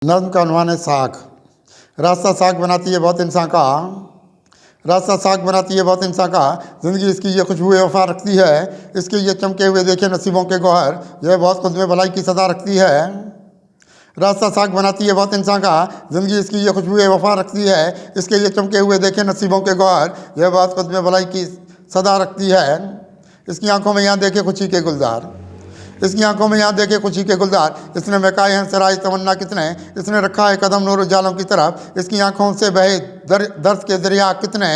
नज़्म का उन्वान है साख। रास्ता साख बनाती है बहुत इंसान का, रास्ता साख बनाती है बहुत इंसान का। ज़िंदगी इसकी ये खुशबू वफा रखती है, इसके ये चमके हुए देखे नसीबों के गौहर, यह बहुत खुद में भलाई की सदा रखती है। रास्ता साख बनाती है बहुत इंसान का, ज़िंदगी इसकी ये खुशबू वफा रखती है, इसके ये चमके हुए देखे नसीबों के गौहर, यह बहुत खुद में भलाई की सदा रखती है। इसकी आंखों में यहाँ देखे खुशी के गुलजार, इसकी आंखों में यहाँ देखे खुशी के गुलजार, इसने महकाए हैं सराय तमन्ना कितने, इसने रखा है कदम नूर उजालों की तरफ, इसकी आंखों से बहे दर्द के दरिया कितने।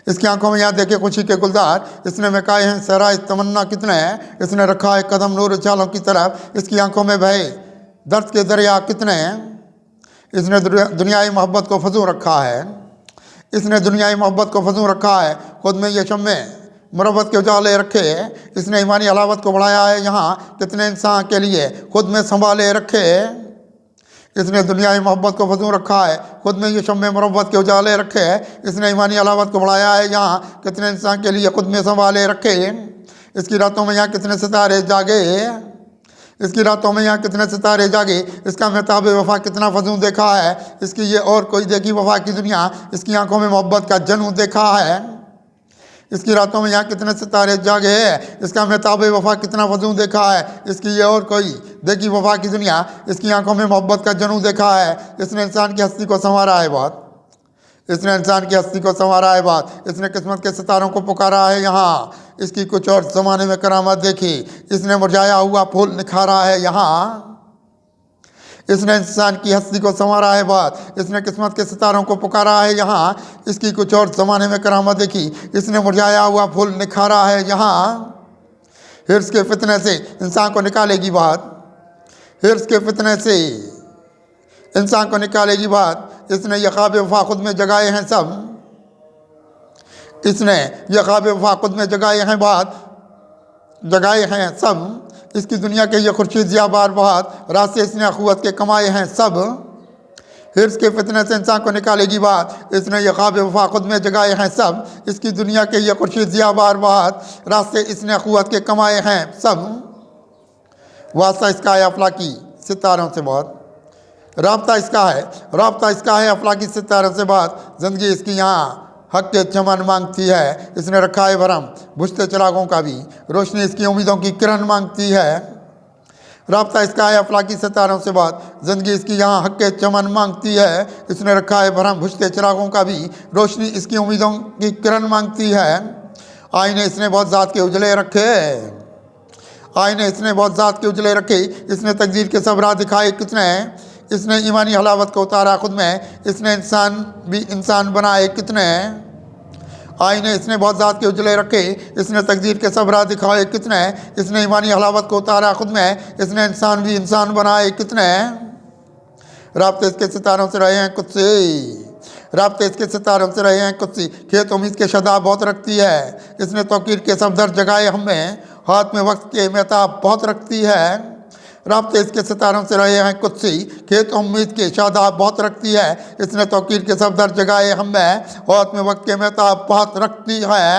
इसकी आंखों में यहाँ देखे खुशी के गुलजार, इसने महकाए हैं सराय तमन्ना कितने, इसने रखा है कदम नूर उजालों की तरफ, इसकी आंखों में बहे दर्द के दरिया कितने। इसने दुनियाई मोहब्बत को फजू रखा है, इसने दुनियाई मोहब्बत को फजू रखा है, खुद में ये शम्मे मुरब्बत के उजाले रखे, इसने ईमानी हलावत को बढ़ाया है यहाँ कितने इंसान के लिए खुद में संभाले रखे। इसने दुनियाई मोहब्बत को फजू रखा है, खुद में ये शम्मे मुरब्बत के उजाले रखे, इसने ईमानी हलावत को बढ़ाया है यहाँ कितने इंसान के लिए खुद में संभाले रखे। इसकी रातों में यहाँ कितने सितारे जागे, इसकी रातों में यहाँ कितने सितारे जागे, इसका महताब वफा कितना फजू देखा है, इसकी ये और कोई देखी वफा की दुनिया, इसकी आंखों में मोहब्बत का जनू देखा है। इसकी रातों में यहाँ कितने सितारे जागे है, इसका महताब वफा कितना फजू देखा है, इसकी ये और कोई देखी वफा की दुनिया, इसकी आंखों में मोहब्बत का जनू देखा है। इसने इंसान की हस्ती को संवारा है बात, इसने इंसान की हस्ती को संवारा है बात, इसने किस्मत के सितारों को पुकारा है यहाँ, इसकी कुछ और ज़माने में करामत देखी, इसने मुरझाया हुआ फूल निखारा है यहाँ। इसने इंसान की हस्ती को संवारा है बात, इसने किस्मत के सितारों को पुकारा है यहाँ, इसकी कुछ और ज़माने में करामत देखी, इसने मुरझाया हुआ फूल निखारा है यहाँ। हिर्स के फितने से इंसान को निकालेगी बात, हिर्स के फितने से इंसान को निकालेगी बात, इसने ये ख्वाब वफा खुद में जगाए हैं सब, इसने ये ख्वाब वफा खुद में जगाए हैं बात, जगाए हैं सब। इसकी दुनिया के ये खुर्शीद ज़िया बार बहुत, रास्ते इसने अखुवत के कमाए हैं सब। हिर्स के फितने से इंसान को निकालेगी बात, इसने ये ख्वाब वफा खुद में जगाए हैं सब, इसकी दुनिया के ये खुर्शीद ज़िया बार बहुत, रास्ते इसने अखुवत के कमाए हैं सब। वास्ता इसका है अफलाकी सितारों से बहुत, राब्ता इसका है, राब्ता इसका है अफलाकी सितारों से बात, ज़िंदगी इसकी यहाँ हक के चमन मांगती है, इसने रखा है भरम बुझते चिरागों का भी, रोशनी इसकी उम्मीदों की किरण मांगती है। राब्ता इसका है अफलाकी सितारों से बात, ज़िंदगी इसकी यहाँ हक के चमन मांगती है, इसने रखा है भरम बुझते चिरागों का भी, रोशनी इसकी उम्मीदों की किरण मांगती है। आईने इसने बहुत ज़ात के उजले रखे, आईने इसने बहुत ज़ात के उजले रखे, इसने तकदीर के सब राह दिखाए कितने, इसने ईमानी हलावत को उतारा खुद में, इसने इंसान भी इंसान बनाए कितने। आईने इसने बहुत ज़ात के उजले रखे, इसने तकदीर के सब राह दिखाए कितने, इसने ईमानी हलावत को उतारा खुद में, इसने इंसान भी इंसान बनाए कितने। राब्ते इसके सितारों से रहे हैं कुत्सी, राब्ते इसके सितारों से रहे हैं कुत्सी, खेत उम्मीद के शदाब बहुत रखती है, इसने तौकीर के सब दर्द जगाए हमें, हाथ में वक्त के महताब बहुत रखती है। राब्ते इसके सितारों से रहे हैं कुत्सी, खेत उम्मीद के शादाब बहुत रखती है, इसने तौकीर के सब दर्द जगाए हमें, हाथ में वक्त के महताब बहुत रखती है।